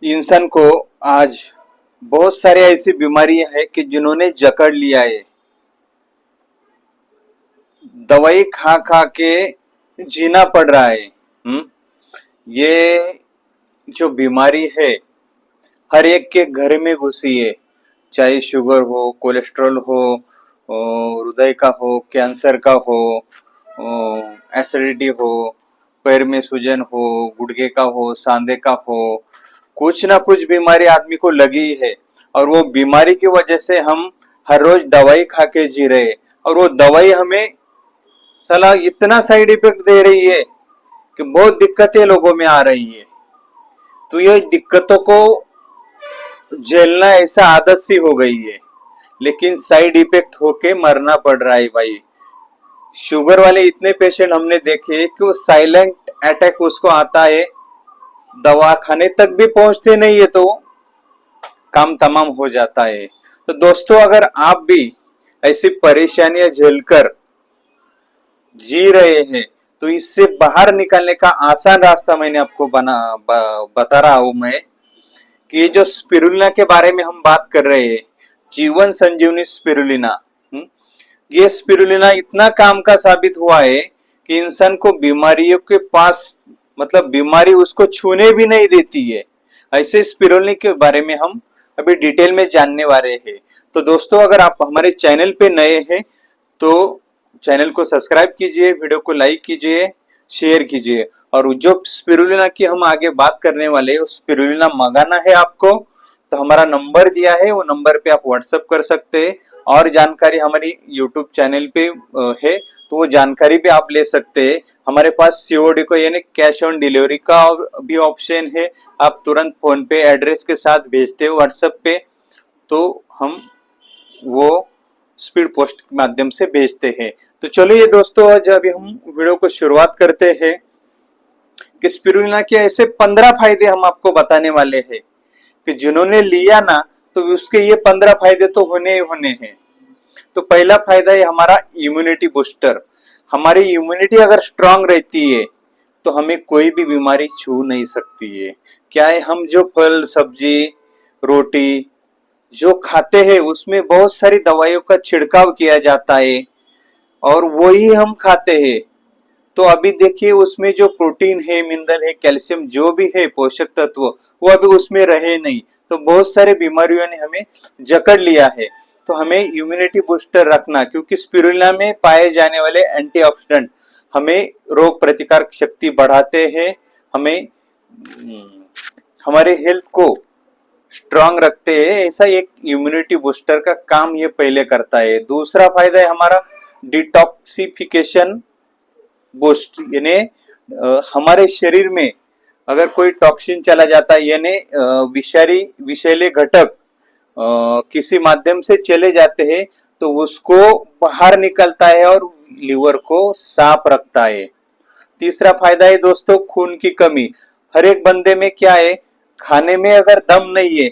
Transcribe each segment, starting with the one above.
इंसान को आज बहुत सारी ऐसी बीमारियां हैं कि जिन्होंने जकड़ लिया है। दवाई खा खा के जीना पड़ रहा है। ये जो बीमारी है हर एक के घर में घुसी है। चाहे शुगर हो, कोलेस्ट्रॉल हो, हृदय का हो, कैंसर का हो, एसिडिटी हो, पैर में सूजन हो, गुर्दे का हो, सांधे का हो, कुछ ना कुछ बीमारी आदमी को लगी ही है। और वो बीमारी की वजह से हम हर रोज दवाई खा के जी रहे हैं। और वो दवाई हमें साला इतना साइड इफेक्ट दे रही है कि बहुत दिक्कतें लोगों में आ रही है। तो ये दिक्कतों को झेलना ऐसा आदत सी हो गई है, लेकिन साइड इफेक्ट होके मरना पड़ रहा है भाई। शुगर वाले इतने पेशेंट हमने देखे कि वो साइलेंट अटैक उसको आता है, दवाखाने तक भी पहुंचते नहीं है तो काम तमाम हो जाता है। तो दोस्तों, अगर आप भी ऐसी परेशानियां झेलकर जी रहे हैं तो इससे बाहर निकलने का आसान रास्ता मैंने आपको बता रहा हूं मैं कि ये जो स्पिरुलिना के बारे में हम बात कर रहे हैं, जीवन संजीवनी स्पिरुलिना। ये स्पिरुलिना इतना काम का साबित हुआ है कि इंसान को बीमारियों के पास, मतलब बीमारी उसको छूने भी नहीं देती है। ऐसे स्पिरुलिना के बारे में हम अभी डिटेल में जानने वाले हैं। तो दोस्तों, अगर आप हमारे चैनल पे नए हैं तो चैनल को सब्सक्राइब कीजिए, वीडियो को लाइक कीजिए, शेयर कीजिए। और जो स्पिरुलिना की हम आगे बात करने वाले हैं, स्पिरुलिना मंगाना है आपको तो हमारा नंबर दिया है, वो नंबर पे आप व्हाट्सएप कर सकते हैं। और जानकारी हमारी यूट्यूब चैनल पे है, तो वो जानकारी भी आप ले सकते हैं। हमारे पास सीओडी को यानी कैश ऑन डिलीवरी का भी ऑप्शन है। आप तुरंत फोन पे एड्रेस के साथ भेजते हो व्हाट्सएप पे, तो हम वो स्पीड पोस्ट के माध्यम से भेजते हैं। तो चलिए दोस्तों, आज अभी हम वीडियो को शुरुआत करते हैं कि स्पिरुलिना के ऐसे 15 फायदे हम आपको बताने वाले हैं कि जिन्होंने लिया ना तो उसके ये 15 फायदे तो होने ही होने हैं। तो पहला फायदा है हमारा इम्यूनिटी बूस्टर। हमारी इम्यूनिटी अगर स्ट्रांग रहती है तो हमें कोई भी बीमारी छू नहीं सकती है। क्या है, हम जो फल सब्जी रोटी जो खाते हैं उसमें बहुत सारी दवाइयों का छिड़काव किया जाता है और वही हम खाते हैं। तो अभी देखिए, उसमें जो प्रोटीन है, मिनरल है, कैल्शियम जो भी है, पोषक तत्व, वो अभी उसमें रहे नहीं। तो बहुत सारे बीमारियों ने हमें जकड़ लिया है। तो हमें इम्यूनिटी बूस्टर रखना, क्योंकि स्पिरुलिना में पाए जाने वाले एंटीऑक्सीडेंट हमें रोग प्रतिकारक शक्ति बढ़ाते हैं, हमें हमारे हेल्थ को स्ट्रांग रखते हैं। ऐसा एक इम्यूनिटी बूस्टर का काम ये पहले करता है। दूसरा फायदा है हमारा डिटॉक्सिफिकेशन बूस्ट, यानी हमारे शरीर में अगर कोई टॉक्सिन चला जाता है, यानी विषारी विषैले घटक किसी माध्यम से चले जाते हैं तो उसको बाहर निकलता है और लीवर को साफ रखता है। तीसरा फायदा है दोस्तों खून की कमी। हर एक बंदे में क्या है, खाने में अगर दम नहीं है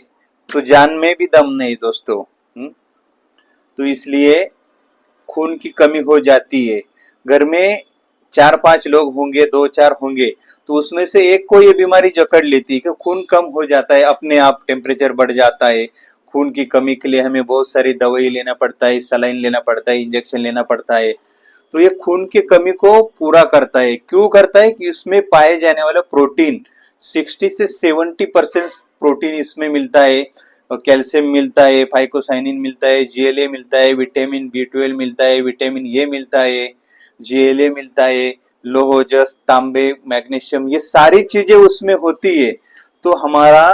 तो जान में भी दम नहीं दोस्तों। तो इसलिए खून की कमी हो जाती है। घर में 4-5 लोग होंगे, 2-4 होंगे, तो उसमें से एक को ये बीमारी जकड़ लेती है कि खून कम हो जाता है, अपने आप टेम्परेचर बढ़ जाता है। खून की कमी के लिए हमें बहुत सारी दवाई लेना पड़ता है, सलाइन लेना पड़ता है, इंजेक्शन लेना पड़ता है। तो ये खून की कमी को पूरा करता है। क्यों करता है कि इसमें पाए जाने वाला प्रोटीन 60 से 70% प्रोटीन इसमें मिलता है। कैल्शियम मिलता है, फाइकोसाइनिन मिलता है, जीएलए मिलता है, विटामिन बी 12 मिलता है, विटामिन ए मिलता है, जीएलए मिलता है, लोह जस तांबे मैग्नीशियम, ये सारी चीजें उसमें होती है। तो हमारा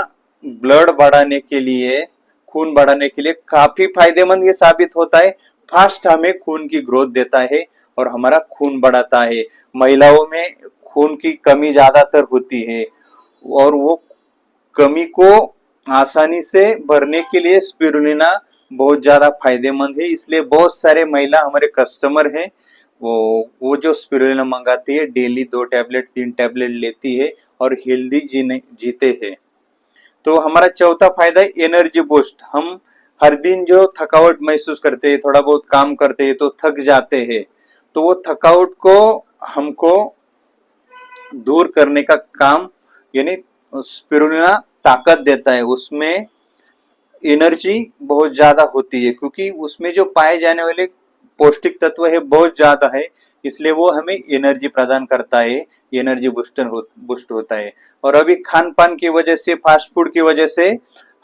ब्लड बढ़ाने के लिए, खून बढ़ाने के लिए काफी फायदेमंद ये साबित होता है। फास्ट हमें खून की ग्रोथ देता है और हमारा खून बढ़ाता है। महिलाओं में खून की कमी ज्यादातर होती है और वो कमी को आसानी से भरने के लिए स्पिरुलिना बहुत ज्यादा फायदेमंद है। इसलिए बहुत सारे महिला हमारे कस्टमर हैं, वो जो स्पिरुलिना मंगाती है, डेली 2 टैबलेट 3 टैबलेट लेती है और हेल्दी जीते हैं। तो हमारा चौथा फायदा है एनर्जी बूस्ट। हम हर दिन जो थकावट महसूस करते हैं, थोड़ा बहुत काम करते हैं तो थक जाते हैं, तो वो थकावट को हमको दूर करने का काम यानी स्पिरुलिना ताकत देता है, उसमें एनर्जी बहुत ज्यादा होती है, क्योंकि उसमें जो पाए जाने वाले पौष्टिक तत्व है बहुत ज्यादा है, इसलिए वो हमें एनर्जी प्रदान करता है, एनर्जी बूस्ट होता है। और अभी खान पान की वजह से, फास्ट फूड की वजह से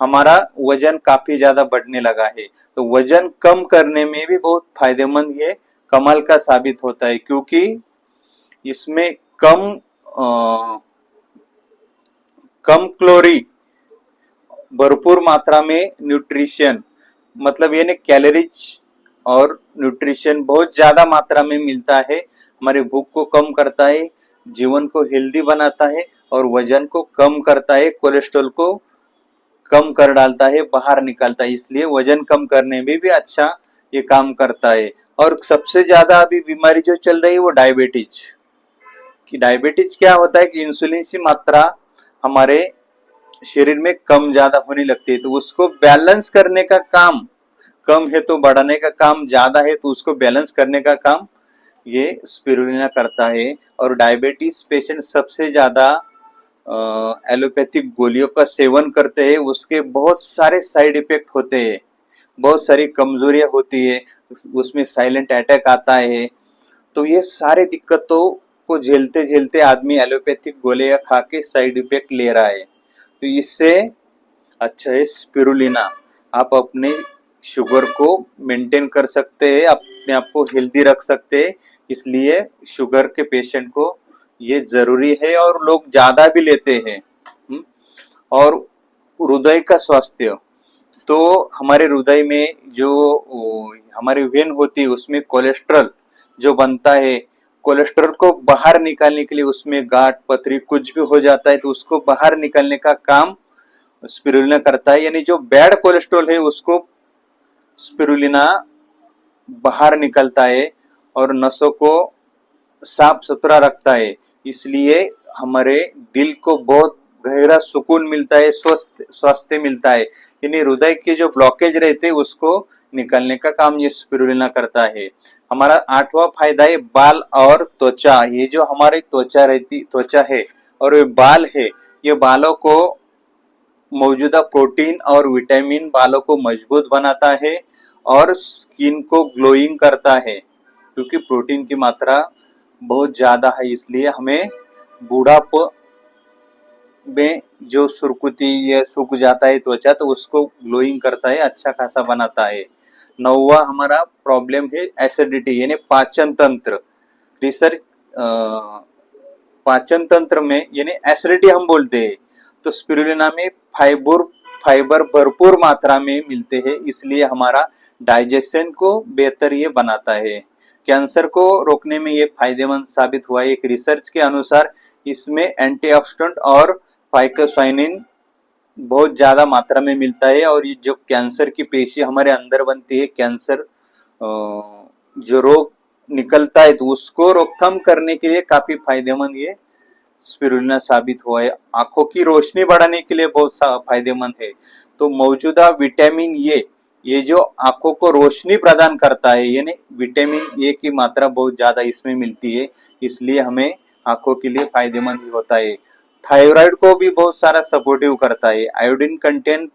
हमारा वजन काफी ज्यादा बढ़ने लगा है, तो वजन कम करने में भी बहुत फायदेमंद ये कमाल का साबित होता है, क्योंकि इसमें कम कैलोरी, भरपूर मात्रा में न्यूट्रिशन, मतलब यानी कैलोरीज और न्यूट्रिशन बहुत ज्यादा मात्रा में मिलता है, हमारी भूख को कम करता है, जीवन को हेल्दी बनाता है और वजन को कम करता है, कोलेस्ट्रॉल को कम कर डालता है, बाहर निकालता है, इसलिए वजन कम करने में भी अच्छा ये काम करता है। और सबसे ज्यादा अभी बीमारी जो चल रही है वो डायबिटीज कि डायबिटीज क्या होता है कि इंसुलिन की मात्रा हमारे शरीर में कम ज्यादा होने लगती है, तो उसको बैलेंस करने का काम, कम है तो बढ़ाने का काम, ज्यादा है तो उसको बैलेंस करने का काम ये स्पिरुलिना करता है। और डायबिटीज पेशेंट सबसे ज्यादा एलोपैथिक गोलियों का सेवन करते हैं, उसके बहुत सारे साइड इफेक्ट होते हैं, बहुत सारी कमजोरियां होती है, उसमें साइलेंट अटैक आता है, तो ये सारे दिक्कतों को झेलते झेलते आदमी एलोपैथिक गोलियां खा के साइड इफेक्ट ले रहा है। तो इससे अच्छा है स्पिरुलिना, आप अपने शुगर को मेंटेन कर सकते हैं, अपने आप को हेल्दी रख सकते हैं, इसलिए शुगर के पेशेंट को ये जरूरी है और लोग ज्यादा भी लेते हैं। और हृदय का स्वास्थ्य, तो हमारे हृदय में जो हमारी वेन होती है उसमें कोलेस्ट्रॉल जो बनता है, कोलेस्ट्रॉल को बाहर निकालने के लिए, उसमें गांठ पथरी कुछ भी हो जाता है तो उसको बाहर निकालने का काम स्पिरुलिना करता है, यानी जो बैड कोलेस्ट्रॉल है उसको स्पिरुलिना बाहर निकलता है और नसों को साफ सुथरा रखता है, इसलिए हमारे दिल को बहुत गहरा सुकून मिलता है, स्वस्थ स्वास्थ्य मिलता है, यानी हृदय के जो ब्लॉकेज रहते हैं उसको निकालने का काम ये स्पिरुलिना करता है। हमारा 8वां फायदा है बाल और त्वचा, ये जो हमारी त्वचा है और ये बाल है, ये बालों को मौजूदा प्रोटीन और विटामिन बालों को मजबूत बनाता है और स्किन को ग्लोइंग करता है, क्योंकि प्रोटीन की मात्रा बहुत ज्यादा है, इसलिए हमें बुढ़ापे में जो सुरकुती या सूख जाता है त्वचा तो उसको ग्लोइंग करता है, अच्छा खासा बनाता है। 9वां हमारा प्रॉब्लम है एसिडिटी यानी पाचन तंत्र। रिसर्च पाचन तंत्र में यानी एसिडिटी हम बोलते हैं, तो स्पिरुलिना में फाइबर भरपूर मात्रा में मिलते हैं, इसलिए हमारा डाइजेशन को बेहतर ये बनाता है। कैंसर को रोकने में ये फायदेमंद साबित हुआ है। एक रिसर्च के अनुसार इसमें एंटीऑक्सीडेंट और फाइकोसाइनिन बहुत ज्यादा मात्रा में मिलता है, और ये जो कैंसर की पेशी हमारे अंदर बनती है, कैंसर जो रोग निकलता है तो उसको रोकथाम करने के लिए काफी फायदेमंद ये स्पिरुलिना साबित हुआ है। आंखों की रोशनी बढ़ाने के लिए बहुत फायदेमंद है। तो मौजूदा विटामिन ये जो आंखों को रोशनी प्रदान करता है, यानी विटामिन ए की मात्रा बहुत ज्यादा इसमें मिलती है, इसलिए हमें आंखों के लिए फायदेमंद ही होता है। थायराइड को भी बहुत सारा सपोर्टिव करता है। आयोडीन कंटेंट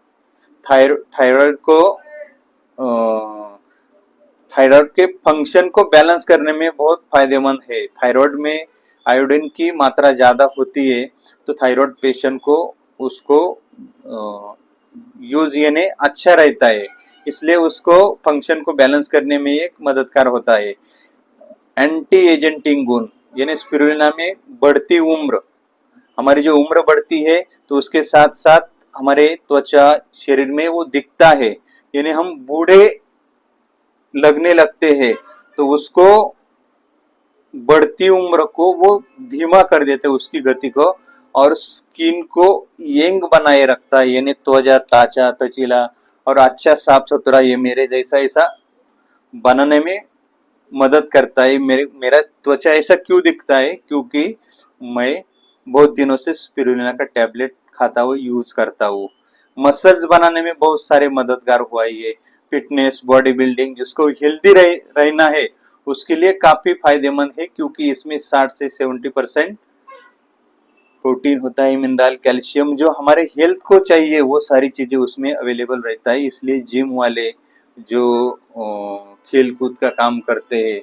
थायराइड को थायराइड के फंक्शन को बैलेंस करने में बहुत फायदेमंद है। थायराइड में आयोडीन की मात्रा ज्यादा होती है, तो थायराइड पेशेंट को उसको यूज यानी अच्छा रहता है, इसलिए उसको फंक्शन को बैलेंस करने में एक मददगार होता है। एंटी एजेंटिंग गुण यानी स्पिरुलिना में बढ़ती उम्र, हमारी जो उम्र बढ़ती है तो उसके साथ साथ हमारे त्वचा शरीर में वो दिखता है, यानी हम बूढ़े लगने लगते हैं, तो उसको बढ़ती उम्र को वो धीमा कर देते हैं उसकी गति को, और स्किन को यंग बनाए रखता है, यानी त्वचा ताजा तचीला और अच्छा साफ सुथरा ये मेरे जैसा ऐसा बनाने में मदद करता है। मेरा त्वचा ऐसा क्यों दिखता है, क्योंकि मैं बहुत दिनों से स्पिरुलिना का टैबलेट खाता हुआ यूज करता हूँ। मसल्स बनाने में बहुत सारे मददगार हुआ ये। फिटनेस बॉडी बिल्डिंग, जिसको हेल्दी रहना है उसके लिए काफी फायदेमंद है, क्योंकि इसमें 60 से 70% प्रोटीन होता है, मिनरल, कैल्शियम, जो हमारे हेल्थ को चाहिए वो सारी चीज़ें उसमें अवेलेबल रहता है। इसलिए जिम वाले जो खेल कूद का काम करते हैं,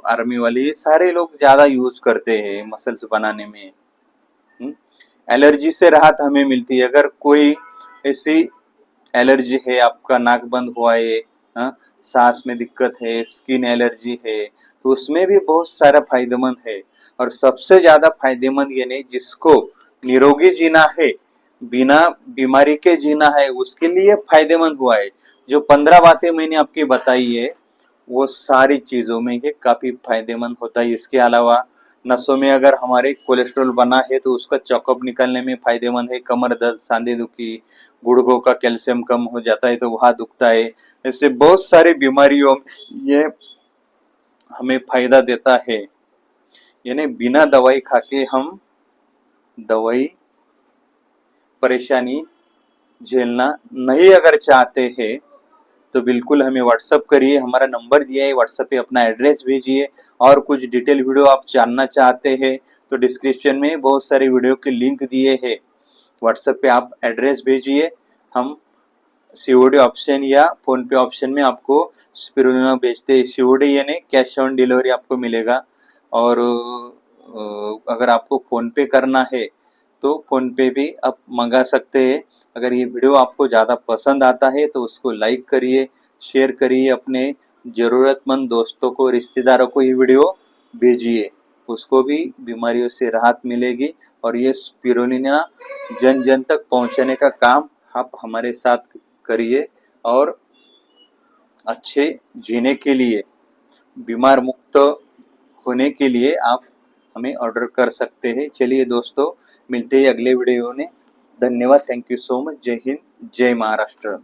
आर्मी वाले, ये सारे लोग ज़्यादा यूज करते हैं मसल्स बनाने में। एलर्जी से राहत हमें मिलती है। अगर कोई ऐसी एलर्जी है, आपका नाक बंद हुआ है, हाँ, सांस में दिक्कत है, स्किन एलर्जी है, तो उसमें भी बहुत सारा फायदेमंद है। और सबसे ज्यादा फायदेमंद ये नहीं, जिसको निरोगी जीना है, बिना बीमारी के जीना है, उसके लिए फायदेमंद हुआ है। जो 15 बातें मैंने आपकी बताई है, वो सारी चीजों में ये काफी फायदेमंद होता है। इसके अलावा नसों में अगर हमारे कोलेस्ट्रॉल बना है तो उसका चॉकअप निकालने में फायदेमंद है। कमर दर्द, सांधे दुखी, गुड़घों का कैल्शियम कम हो जाता है तो वहां दुखता है, ऐसे बहुत सारी बीमारियों में ये हमें फायदा देता है। यानी बिना दवाई खाके हम दवाई परेशानी झेलना नहीं अगर चाहते हैं तो बिल्कुल हमें व्हाट्सअप करिए। हमारा नंबर दिया है, व्हाट्सएप पे अपना एड्रेस भेजिए। और कुछ डिटेल वीडियो आप जानना चाहते हैं तो डिस्क्रिप्शन में बहुत सारे वीडियो के लिंक दिए हैं, व्हाट्सएप पे आप एड्रेस भेजिए। हम सीओडी ऑप्शन या फोन पे ऑप्शन में आपको स्पिरुलिना बेचते हैं। सीओडी यानी कैश ऑन डिलीवरी आपको मिलेगा। और अगर आपको फोन पे करना है तो फोन पे भी आप मंगा सकते हैं। अगर ये वीडियो आपको ज़्यादा पसंद आता है तो उसको लाइक करिए, शेयर करिए, अपने ज़रूरतमंद दोस्तों को, रिश्तेदारों को ये वीडियो भेजिए, उसको भी बीमारियों से राहत मिलेगी। और ये स्पिरुलिना जन जन तक पहुंचाने का काम आप हमारे साथ करिए। और अच्छे जीने के लिए, बीमार मुक्त होने के लिए आप हमें ऑर्डर कर सकते हैं। चलिए दोस्तों, मिलते हैं अगले वीडियो में। धन्यवाद, थैंक यू सो मच। जय हिंद, जय महाराष्ट्र।